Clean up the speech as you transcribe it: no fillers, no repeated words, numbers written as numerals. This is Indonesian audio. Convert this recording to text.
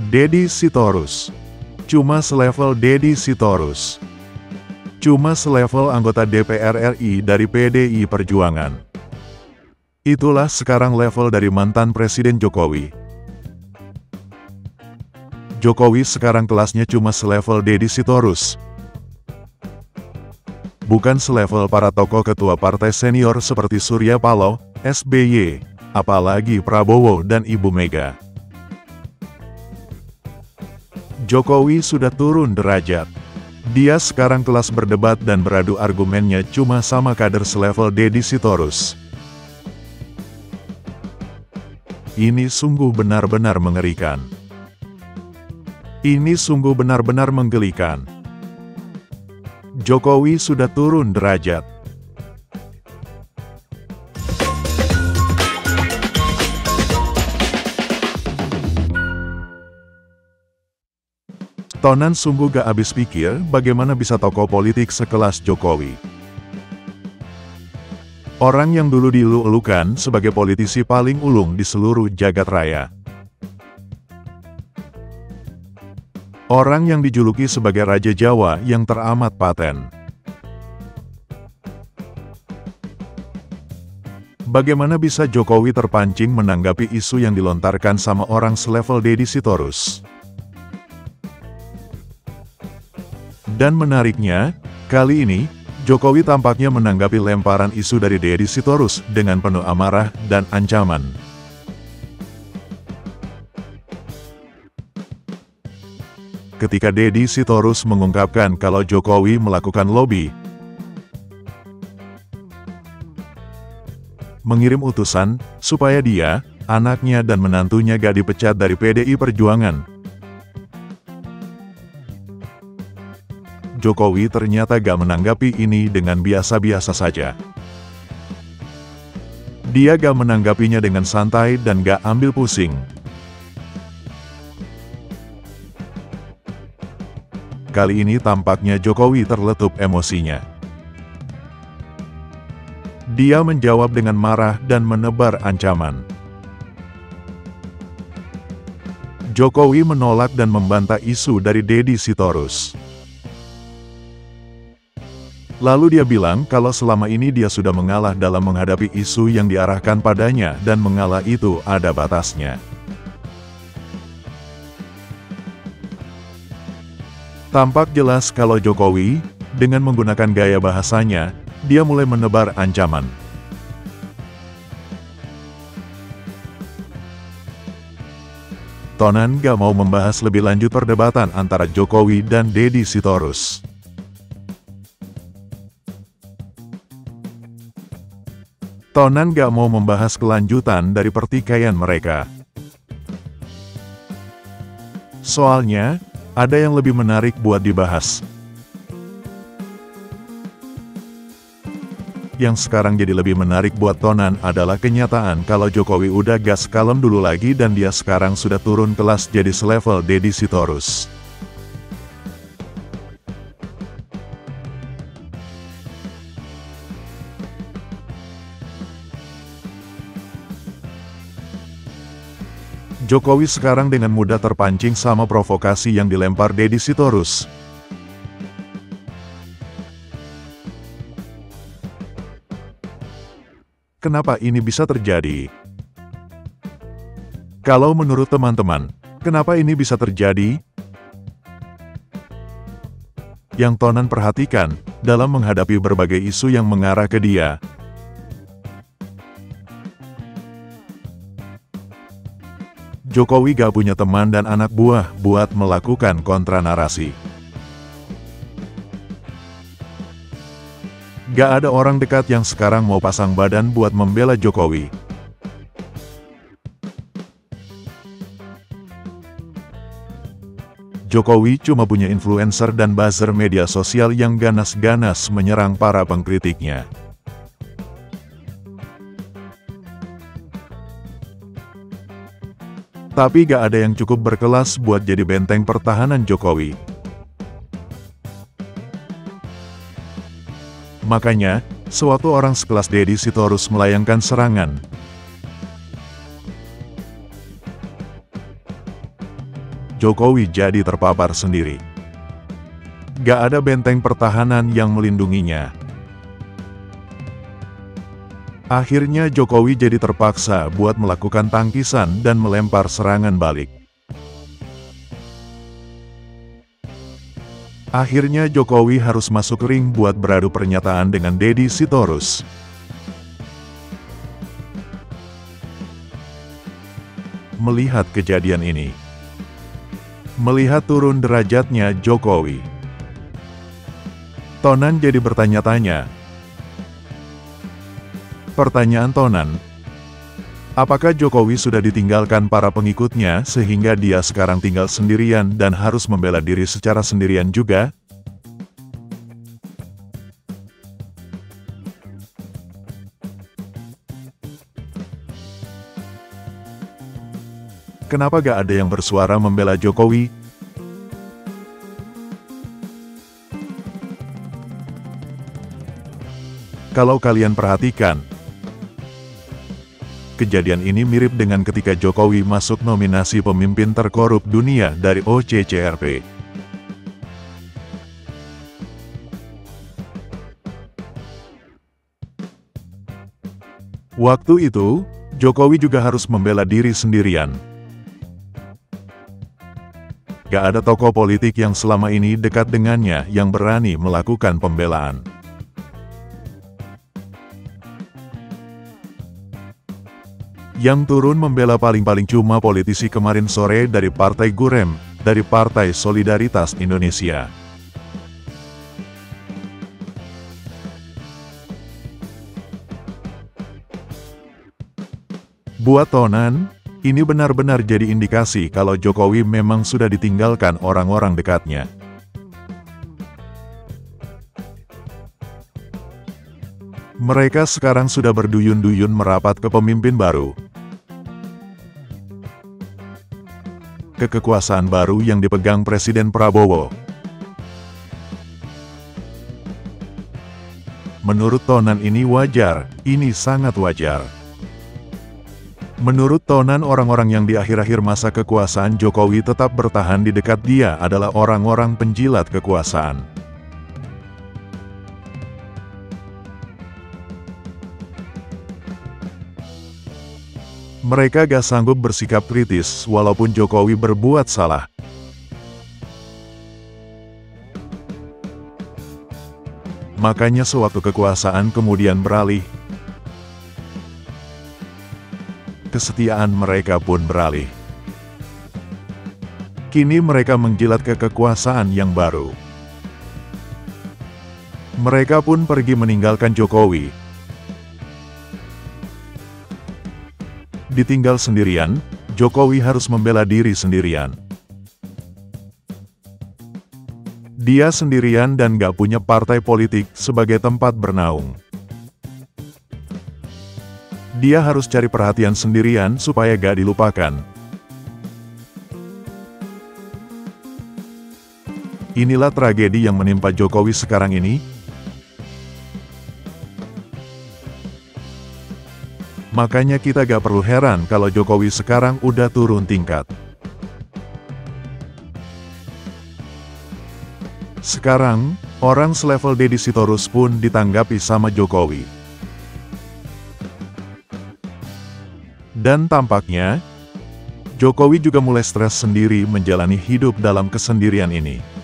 Deddy Sitorus. Cuma selevel Deddy Sitorus. Cuma selevel anggota DPR RI dari PDI Perjuangan. Itulah sekarang level dari mantan Presiden Jokowi. Jokowi sekarang kelasnya cuma selevel Deddy Sitorus. Bukan selevel para tokoh ketua partai senior seperti Surya Paloh, SBY, apalagi Prabowo dan Ibu Mega. Jokowi sudah turun derajat. Dia sekarang kelas berdebat dan beradu argumennya cuma sama kader selevel Deddy Sitorus. Ini sungguh benar-benar mengerikan. Ini sungguh benar-benar menggelikan. Jokowi sudah turun derajat. Tonan sungguh gak habis pikir bagaimana bisa tokoh politik sekelas Jokowi. Orang yang dulu dielu-elukan sebagai politisi paling ulung di seluruh jagat raya. Orang yang dijuluki sebagai Raja Jawa yang teramat paten. Bagaimana bisa Jokowi terpancing menanggapi isu yang dilontarkan sama orang selevel Deddy Sitorus? Dan menariknya, kali ini, Jokowi tampaknya menanggapi lemparan isu dari Deddy Sitorus dengan penuh amarah dan ancaman. Ketika Deddy Sitorus mengungkapkan kalau Jokowi melakukan lobby, mengirim utusan, supaya dia, anaknya dan menantunya gak dipecat dari PDI Perjuangan, Jokowi ternyata gak menanggapi ini dengan biasa-biasa saja. Dia gak menanggapinya dengan santai dan gak ambil pusing. Kali ini tampaknya Jokowi terletup emosinya. Dia menjawab dengan marah dan menebar ancaman. Jokowi menolak dan membantah isu dari Deddy Sitorus. Lalu dia bilang kalau selama ini dia sudah mengalah dalam menghadapi isu yang diarahkan padanya dan mengalah itu ada batasnya. Tampak jelas kalau Jokowi, dengan menggunakan gaya bahasanya, dia mulai menebar ancaman. Tonan gak mau membahas lebih lanjut perdebatan antara Jokowi dan Deddy Sitorus. Tonan gak mau membahas kelanjutan dari pertikaian mereka. Soalnya, ada yang lebih menarik buat dibahas. Yang sekarang jadi lebih menarik buat Tonan adalah kenyataan kalau Jokowi udah gas kalem dulu lagi dan dia sekarang sudah turun kelas jadi selevel Deddy Sitorus. Jokowi sekarang dengan mudah terpancing sama provokasi yang dilempar Deddy Sitorus. Kenapa ini bisa terjadi? Kalau menurut teman-teman, kenapa ini bisa terjadi? Yang Tonan perhatikan, dalam menghadapi berbagai isu yang mengarah ke dia, Jokowi gak punya teman dan anak buah buat melakukan kontra narasi. Gak ada orang dekat yang sekarang mau pasang badan buat membela Jokowi. Jokowi cuma punya influencer dan buzzer media sosial yang ganas-ganas menyerang para pengkritiknya. Tapi gak ada yang cukup berkelas buat jadi benteng pertahanan Jokowi. Makanya, suatu orang sekelas Deddy Sitorus melayangkan serangan. Jokowi jadi terpapar sendiri. Gak ada benteng pertahanan yang melindunginya. Akhirnya Jokowi jadi terpaksa buat melakukan tangkisan dan melempar serangan balik. Akhirnya Jokowi harus masuk ring buat beradu pernyataan dengan Deddy Sitorus. Melihat kejadian ini, melihat turun derajatnya Jokowi, Tonan jadi bertanya-tanya. Pertanyaan Tonan, apakah Jokowi sudah ditinggalkan para pengikutnya sehingga dia sekarang tinggal sendirian dan harus membela diri secara sendirian juga? Kenapa gak ada yang bersuara membela Jokowi? Kalau kalian perhatikan, kejadian ini mirip dengan ketika Jokowi masuk nominasi pemimpin terkorup dunia dari OCCRP. Waktu itu, Jokowi juga harus membela diri sendirian. Gak ada tokoh politik yang selama ini dekat dengannya yang berani melakukan pembelaan. Yang turun membela paling-paling cuma politisi kemarin sore dari Partai Gurem, dari Partai Solidaritas Indonesia. Buat Tonan, ini benar-benar jadi indikasi kalau Jokowi memang sudah ditinggalkan orang-orang dekatnya. Mereka sekarang sudah berduyun-duyun merapat ke pemimpin baru. Ke kekuasaan baru yang dipegang Presiden Prabowo. Menurut Tonan ini wajar, ini sangat wajar. Menurut Tonan, orang-orang yang di akhir-akhir masa kekuasaan Jokowi tetap bertahan di dekat dia adalah orang-orang penjilat kekuasaan. Mereka gak sanggup bersikap kritis walaupun Jokowi berbuat salah. Makanya sewaktu kekuasaan kemudian beralih, kesetiaan mereka pun beralih. Kini mereka menjilat ke kekuasaan yang baru. Mereka pun pergi meninggalkan Jokowi. Ditinggal sendirian, Jokowi harus membela diri sendirian. Dia sendirian dan gak punya partai politik sebagai tempat bernaung. Dia harus cari perhatian sendirian supaya gak dilupakan. Inilah tragedi yang menimpa Jokowi sekarang ini. Makanya kita gak perlu heran kalau Jokowi sekarang udah turun tingkat. Sekarang, orang selevel Deddy Sitorus pun ditanggapi sama Jokowi. Dan tampaknya, Jokowi juga mulai stres sendiri menjalani hidup dalam kesendirian ini.